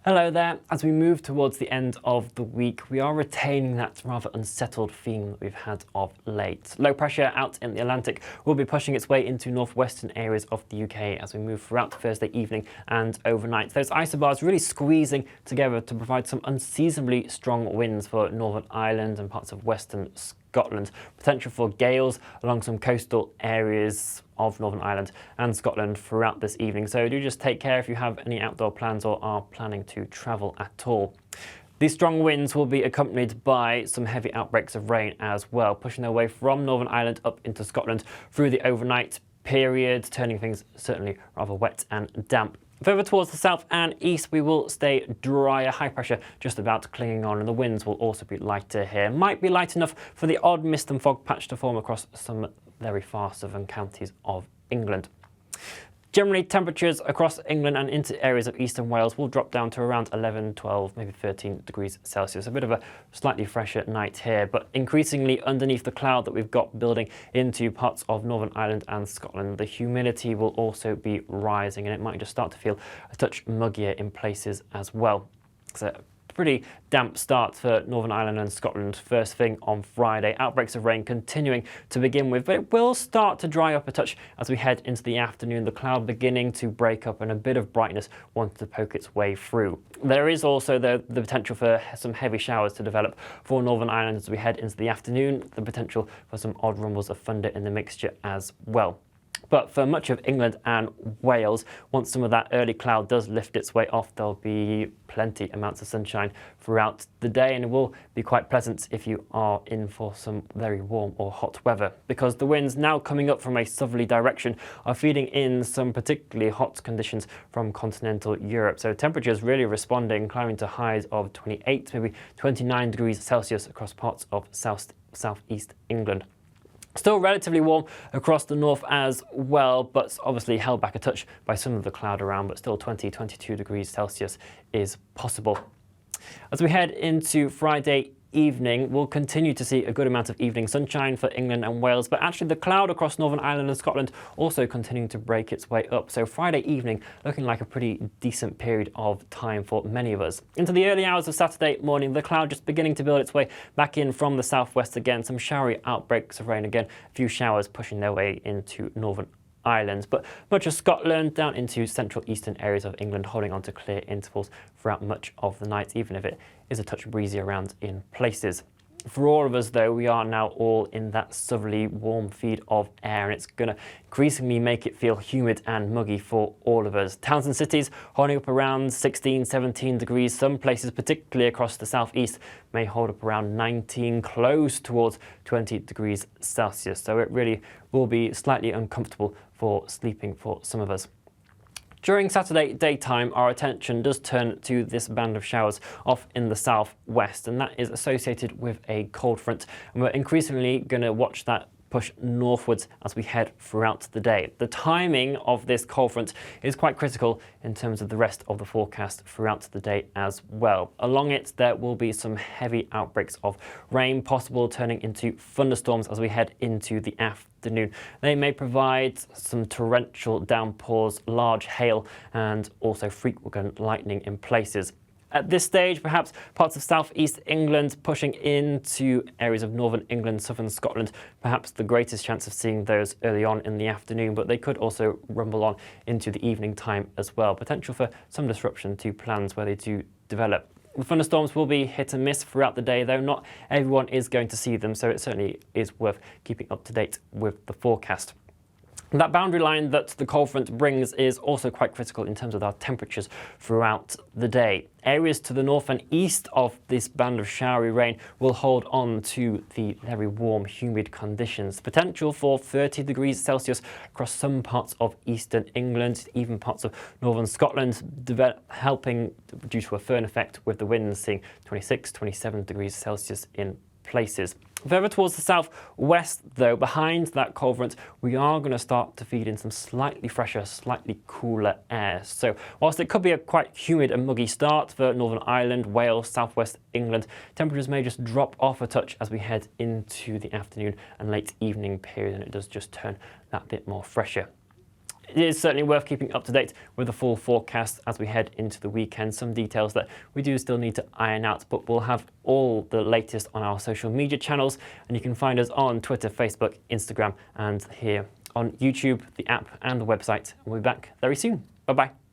Hello there. As we move towards the end of the week, we are retaining that rather unsettled theme that we've had of late. Low pressure out in the Atlantic will be pushing its way into northwestern areas of the UK as we move throughout Thursday evening and overnight. Those isobars really squeezing together to provide some unseasonably strong winds for Northern Ireland and parts of western Scotland. Potential for gales along some coastal areas of Northern Ireland and Scotland throughout this evening. So do just take care if you have any outdoor plans or are planning to travel at all. These strong winds will be accompanied by some heavy outbreaks of rain as well, pushing their way from Northern Ireland up into Scotland through the overnight period, turning things certainly rather wet and damp. Further towards the south and east, we will stay drier, high pressure just about clinging on, and the winds will also be lighter here. Might be light enough for the odd mist and fog patch to form across some very far southern counties of England. Generally, temperatures across England and into areas of eastern Wales will drop down to around 11, 12, maybe 13 degrees Celsius. A bit of a slightly fresher night here, but increasingly underneath the cloud that we've got building into parts of Northern Ireland and Scotland, the humidity will also be rising, and it might just start to feel a touch muggier in places as well. So, pretty damp start for Northern Ireland and Scotland first thing on Friday. Outbreaks of rain continuing to begin with, but it will start to dry up a touch as we head into the afternoon. The cloud beginning to break up and a bit of brightness wants to poke its way through. There is also the potential for some heavy showers to develop for Northern Ireland as we head into the afternoon. The potential for some odd rumbles of thunder in the mixture as well. But for much of England and Wales, once some of that early cloud does lift its way off, there'll be plenty amounts of sunshine throughout the day, and it will be quite pleasant if you are in for some very warm or hot weather, because the winds now coming up from a southerly direction are feeding in some particularly hot conditions from continental Europe. So temperatures really responding, climbing to highs of 28, maybe 29 degrees Celsius across parts of southeast England. Still relatively warm across the north as well, but obviously held back a touch by some of the cloud around, but still 20, 22 degrees Celsius is possible. As we head into Friday evening, we'll continue to see a good amount of evening sunshine for England and Wales, but actually the cloud across Northern Ireland and Scotland also continuing to break its way up. So Friday evening looking like a pretty decent period of time for many of us. Into the early hours of Saturday morning, the cloud just beginning to build its way back in from the southwest again. Some showery outbreaks of rain again, a few showers pushing their way into Northern Ireland, but much of Scotland down into central eastern areas of England holding on to clear intervals throughout much of the night, even if it is a touch breezy around in places. For all of us, though, we are now all in that southerly warm feed of air, and it's going to increasingly make it feel humid and muggy for all of us. Towns and cities holding up around 16, 17 degrees. Some places, particularly across the southeast, may hold up around 19, close towards 20 degrees Celsius. So it really will be slightly uncomfortable for sleeping for some of us. During Saturday daytime, our attention does turn to this band of showers off in the southwest, and that is associated with a cold front. And we're increasingly going to watch that push northwards as we head throughout the day. The timing of this cold front is quite critical in terms of the rest of the forecast throughout the day as well. Along it, there will be some heavy outbreaks of rain possible, turning into thunderstorms as we head into the afternoon. They may provide some torrential downpours, large hail, and also frequent lightning in places. At this stage, perhaps parts of southeast England pushing into areas of northern England, southern Scotland, perhaps the greatest chance of seeing those early on in the afternoon, but they could also rumble on into the evening time as well. Potential for some disruption to plans where they do develop. The thunderstorms will be hit and miss throughout the day, though not everyone is going to see them, so it certainly is worth keeping up to date with the forecast. That boundary line that the cold front brings is also quite critical in terms of our temperatures throughout the day. Areas to the north and east of this band of showery rain will hold on to the very warm, humid conditions. Potential for 30 degrees Celsius across some parts of eastern England, even parts of northern Scotland, helping due to a firn effect with the winds, seeing 26, 27 degrees Celsius in places. Further towards the southwest, though, behind that cold front, we are going to start to feed in some slightly fresher, slightly cooler air. So whilst it could be a quite humid and muggy start for Northern Ireland, Wales, southwest England, temperatures may just drop off a touch as we head into the afternoon and late evening period, and it does just turn that bit more fresher. it is certainly worth keeping up to date with the full forecast as we head into the weekend. Some details that we do still need to iron out, but we'll have all the latest on our social media channels, and you can find us on Twitter, Facebook, Instagram, and here on YouTube, the app, and the website. We'll be back very soon. Bye-bye.